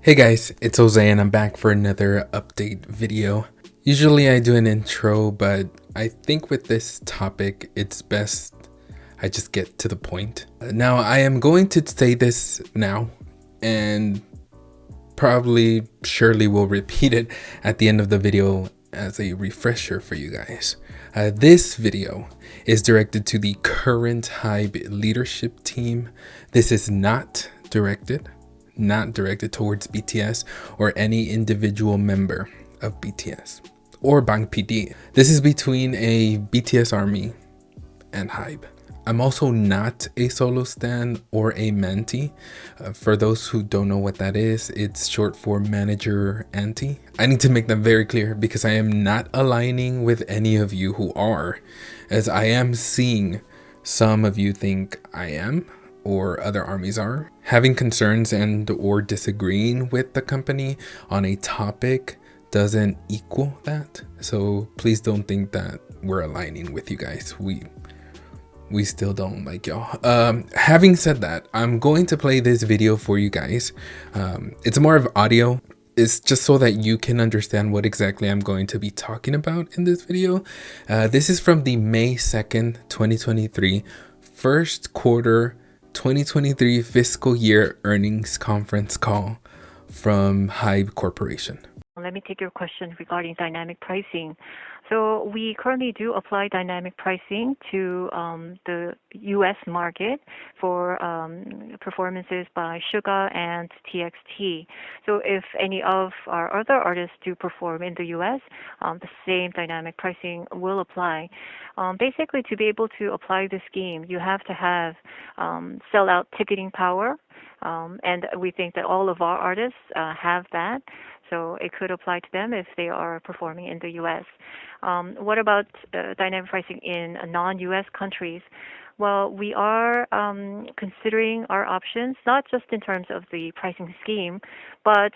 Hey guys, it's Jose and I'm back for another update video. Usually I do an intro, but I think with this topic, it's best I just get to the point. Now I am going to say this now and surely will repeat it at the end of the video as a refresher for you guys. This video is directed to the current HYBE leadership team. This is not directed towards BTS or any individual member of BTS or Bang PD. This is between a BTS army and HYBE. I'm also not a solo stan or a mentee. For those who don't know what that is, it's short for manager anti. I need to make that very clear because I am not aligning with any of you who are, as I am seeing some of you think I am or other armies are. Having concerns and or disagreeing with the company on a topic doesn't equal that. So please don't think that we're aligning with you guys. We still don't like y'all. Having said that, I'm going to play this video for you guys. It's more of audio. It's just so that you can understand what exactly I'm going to be talking about in this video. This is from the May 2nd, 2023, first quarter 2023 fiscal year earnings conference call from HYBE Corporation. Let me take your question regarding dynamic pricing. So we currently do apply dynamic pricing to the U.S. market for performances by SUGA and TXT. So if any of our other artists do perform in the U.S., the same dynamic pricing will apply. Basically, to be able to apply the scheme, you have to have sell-out ticketing power, and we think that all of our artists have that. So it could apply to them if they are performing in the U.S. What about dynamic pricing in non-U.S. countries? Well, we are considering our options, not just in terms of the pricing scheme, but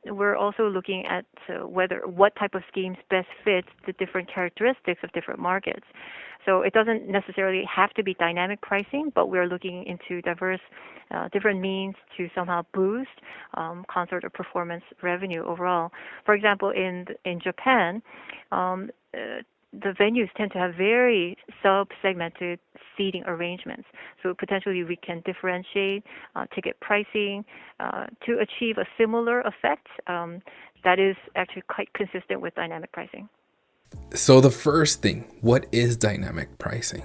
we're also looking at what type of schemes best fits the different characteristics of different markets. So it doesn't necessarily have to be dynamic pricing, but we're looking into different means to somehow boost concert or performance revenue overall. For example, in Japan, the venues tend to have very sub-segmented seating arrangements. So potentially we can differentiate ticket pricing to achieve a similar effect that is actually quite consistent with dynamic pricing. So the first thing, what is dynamic pricing?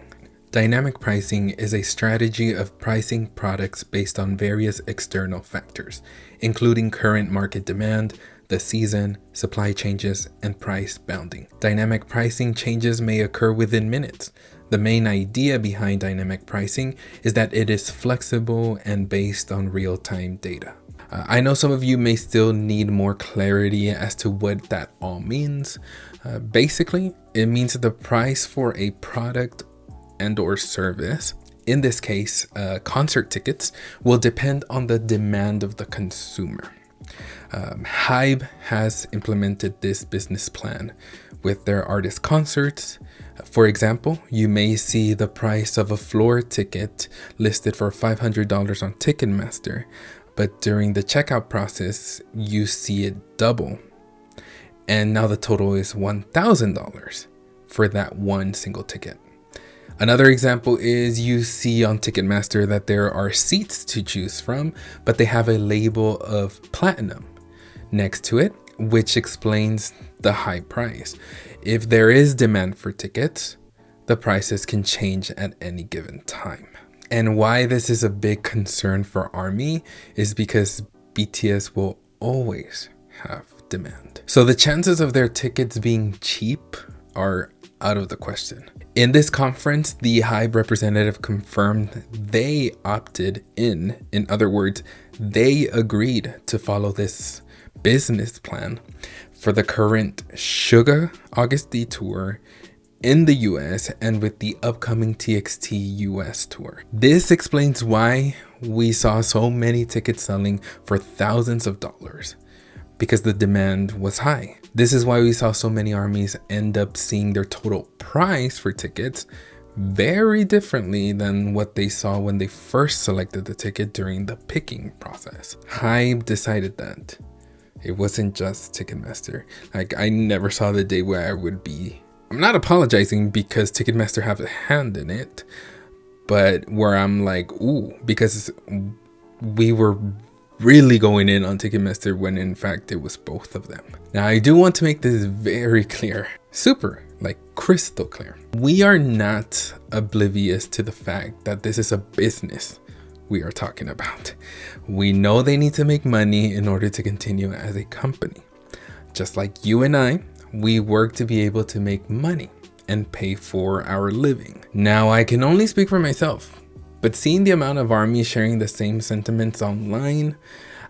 Dynamic pricing is a strategy of pricing products based on various external factors, including current market demand, the season, supply changes, and price bounding. Dynamic pricing changes may occur within minutes. The main idea behind dynamic pricing is that it is flexible and based on real-time data. I know some of you may still need more clarity as to what that all means. Basically, it means the price for a product and or service, in this case, concert tickets, will depend on the demand of the consumer. HYBE has implemented this business plan with their artist concerts. For example, you may see the price of a floor ticket listed for $500 on Ticketmaster, but during the checkout process, you see it double. And now the total is $1,000 for that one single ticket. Another example is you see on Ticketmaster that there are seats to choose from, but they have a label of platinum next to it, which explains the high price. If there is demand for tickets, the prices can change at any given time. And why this is a big concern for ARMY is because BTS will always have demand. So the chances of their tickets being cheap are out of the question. In this conference, the HYBE representative confirmed they opted in. In other words, they agreed to follow this business plan for the current SUGA Agust D tour in the US and with the upcoming TXT US tour. This explains why we saw so many tickets selling for thousands of dollars, because the demand was high. This is why we saw so many armies end up seeing their total price for tickets very differently than what they saw when they first selected the ticket during the picking process. HYBE decided that it wasn't just Ticketmaster. Like, I never saw the day where I would be, I'm not apologizing because Ticketmaster have a hand in it, but where I'm like, ooh, because we were really going in on Ticketmaster when in fact it was both of them. Now, I do want to make this very clear, super, like crystal clear. We are not oblivious to the fact that this is a business we are talking about. We know they need to make money in order to continue as a company. Just like you and I, we work to be able to make money and pay for our living. Now, I can only speak for myself, but seeing the amount of ARMY sharing the same sentiments online,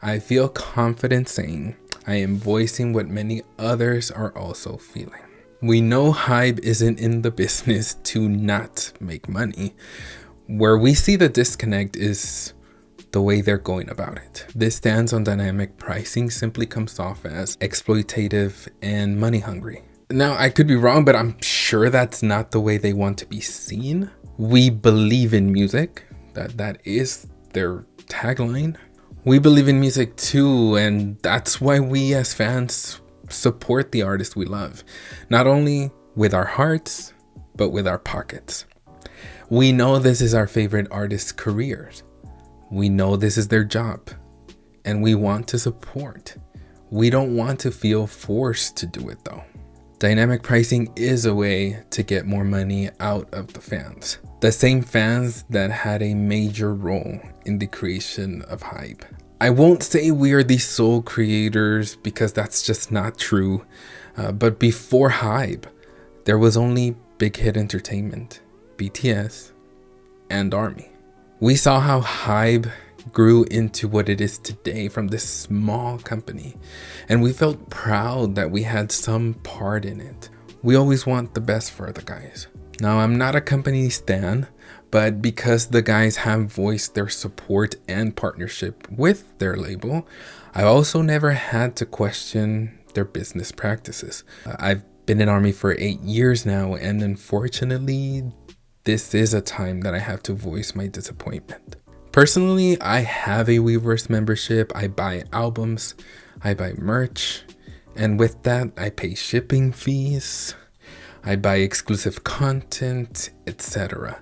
I feel confident saying I am voicing what many others are also feeling. We know HYBE isn't in the business to not make money. Where we see the disconnect is the way they're going about it. This stance on dynamic pricing simply comes off as exploitative and money hungry. Now, I could be wrong, but I'm sure that's not the way they want to be seen. We believe in music. That is their tagline. We believe in music too, and that's why we as fans support the artists we love, not only with our hearts, but with our pockets. We know this is our favorite artists' careers. We know this is their job, and we want to support. We don't want to feel forced to do it though. Dynamic pricing is a way to get more money out of the fans. The same fans that had a major role in the creation of HYBE. I won't say we are the sole creators because that's just not true. But before HYBE, there was only Big Hit Entertainment, BTS, and ARMY. We saw how HYBE grew into what it is today from this small company, and we felt proud that we had some part in it. We always want the best for the guys. Now, I'm not a company stan, but because the guys have voiced their support and partnership with their label, I also never had to question their business practices. I've been in ARMY for 8 years now, and unfortunately, this is a time that I have to voice my disappointment. Personally, I have a Weverse membership. I buy albums, I buy merch, and with that, I pay shipping fees, I buy exclusive content, etc.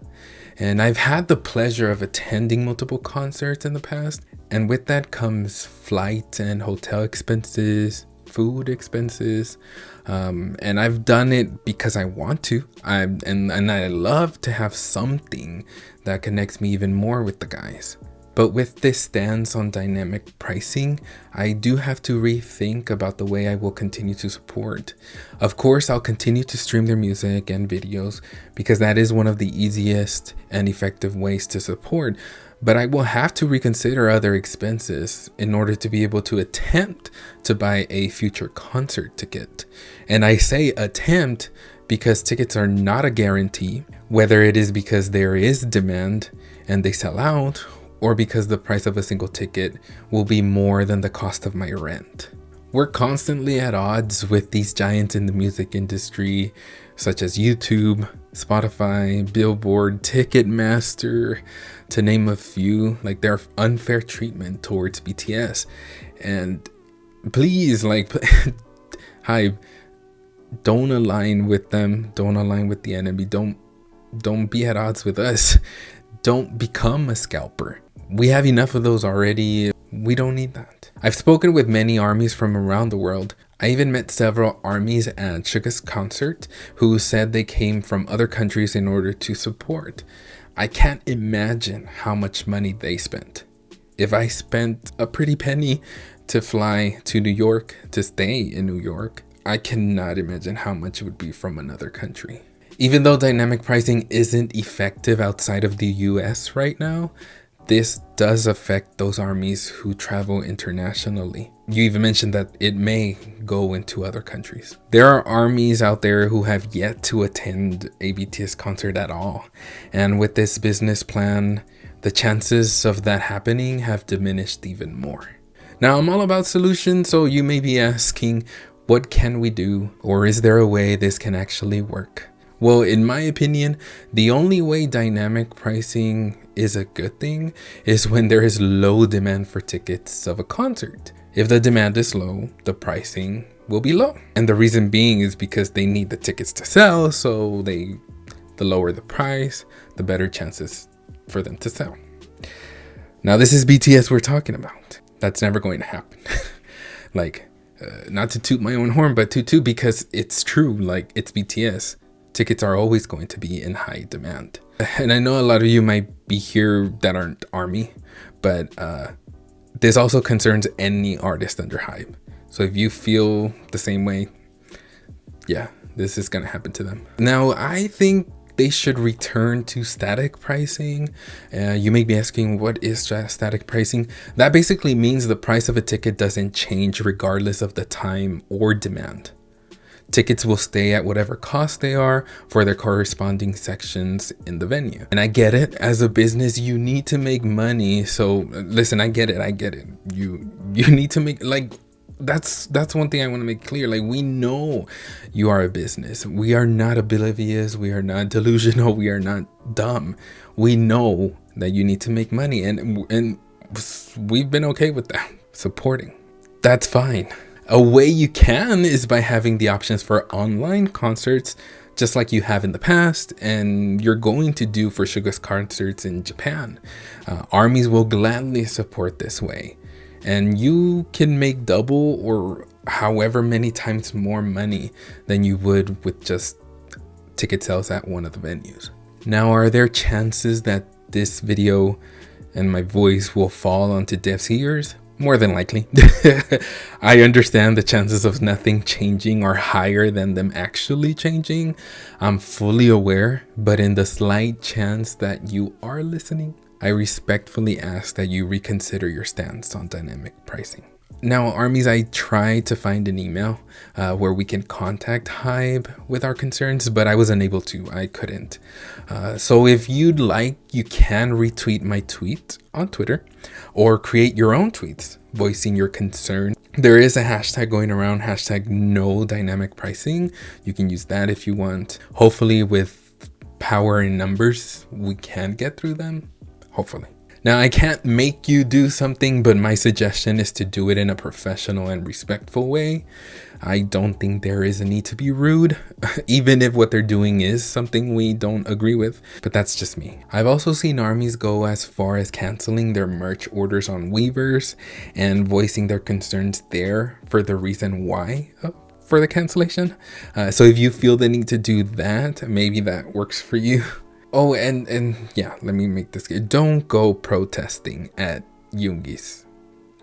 And I've had the pleasure of attending multiple concerts in the past, and with that comes flight and hotel expenses, food expenses, and I've done it because I want to. And I love to have something that connects me even more with the guys. But with this stance on dynamic pricing, I do have to rethink about the way I will continue to support. Of course, I'll continue to stream their music and videos because that is one of the easiest and effective ways to support. But I will have to reconsider other expenses in order to be able to attempt to buy a future concert ticket. And I say attempt because tickets are not a guarantee, whether it is because there is demand and they sell out, or because the price of a single ticket will be more than the cost of my rent. We're constantly at odds with these giants in the music industry, such as YouTube, Spotify, Billboard, Ticketmaster, to name a few. Like, their unfair treatment towards BTS. And please, like, HYBE, don't align with them. Don't align with the enemy. Don't be at odds with us. Don't become a scalper. We have enough of those already. We don't need that. I've spoken with many ARMYs from around the world. I even met several ARMYs at SUGA's concert who said they came from other countries in order to support. I can't imagine how much money they spent. If I spent a pretty penny to fly to New York, to stay in New York, I cannot imagine how much it would be from another country. Even though dynamic pricing isn't effective outside of the US right now, this does affect those ARMYs who travel internationally. You even mentioned that it may go into other countries. There are ARMYs out there who have yet to attend a BTS concert at all. And with this business plan, the chances of that happening have diminished even more. Now, I'm all about solutions, so you may be asking, what can we do? Or is there a way this can actually work? Well, in my opinion, the only way dynamic pricing is a good thing is when there is low demand for tickets of a concert. If the demand is low, the pricing will be low. And the reason being is because they need the tickets to sell, so the lower the price, the better chances for them to sell. Now, this is BTS we're talking about. That's never going to happen. Like, not to toot my own horn, but to because it's true. Like, it's BTS. Tickets are always going to be in high demand. And I know a lot of you might be here that aren't ARMY, but this also concerns any artist under HYBE. So if you feel the same way, yeah, this is going to happen to them. Now, I think they should return to static pricing. You may be asking, what is static pricing? That basically means the price of a ticket doesn't change regardless of the time or demand. Tickets will stay at whatever cost they are for their corresponding sections in the venue. And I get it, as a business, you need to make money. So listen, I get it. You need to make, like, that's one thing I want to make clear. Like, we know you are a business. We are not oblivious. We are not delusional. We are not dumb. We know that you need to make money, and we've been okay with that, supporting. That's fine. A way you can is by having the options for online concerts, just like you have in the past, and you're going to do for SUGA's concerts in Japan. ARMYs will gladly support this way, and you can make double or however many times more money than you would with just ticket sales at one of the venues. Now, are there chances that this video and my voice will fall onto deaf ears? More than likely. I understand the chances of nothing changing are higher than them actually changing. I'm fully aware, but in the slight chance that you are listening, I respectfully ask that you reconsider your stance on dynamic pricing. Now, ARMYs, I tried to find an email where we can contact HYBE with our concerns, but I was unable to. I couldn't. So if you'd like, you can retweet my tweet on Twitter or create your own tweets voicing your concern. There is a hashtag going around, hashtag no dynamic pricing. You can use that if you want. Hopefully with power in numbers, we can get through them. Hopefully. Now, I can't make you do something, but my suggestion is to do it in a professional and respectful way. I don't think there is a need to be rude, even if what they're doing is something we don't agree with, but that's just me. I've also seen ARMYs go as far as canceling their merch orders on Weavers and voicing their concerns there for the reason why for the cancellation. So if you feel the need to do that, maybe that works for you. Oh, and yeah, let me make this clear. Don't go protesting at Yoongi's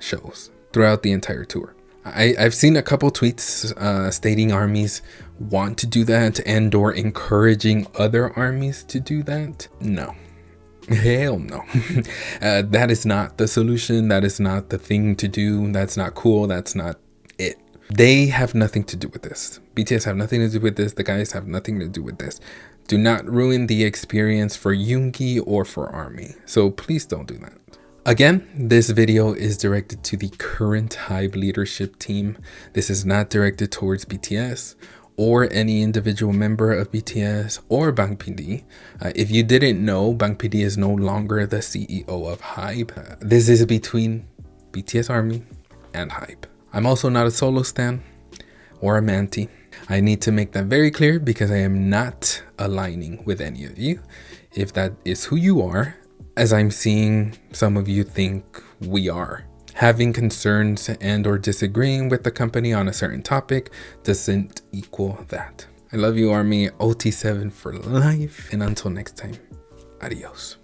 shows throughout the entire tour. I've seen a couple tweets stating ARMYs want to do that and or encouraging other ARMYs to do that. No. Hell no. That is not the solution. That is not the thing to do. That's not cool. That's not it. They have nothing to do with this. BTS have nothing to do with this. The guys have nothing to do with this. Do not ruin the experience for Jungkook or for ARMY. So please don't do that. Again, this video is directed to the current HYBE leadership team. This is not directed towards BTS or any individual member of BTS or BangPD. If you didn't know, BangPD is no longer the CEO of HYBE. This is between BTS ARMY and HYBE. I'm also not a solo stan or a manti. I need to make that very clear because I am not aligning with any of you. If that is who you are, as I'm seeing some of you think we are. Having concerns and or disagreeing with the company on a certain topic doesn't equal that. I love you, ARMY. OT7 for life. And until next time, adios.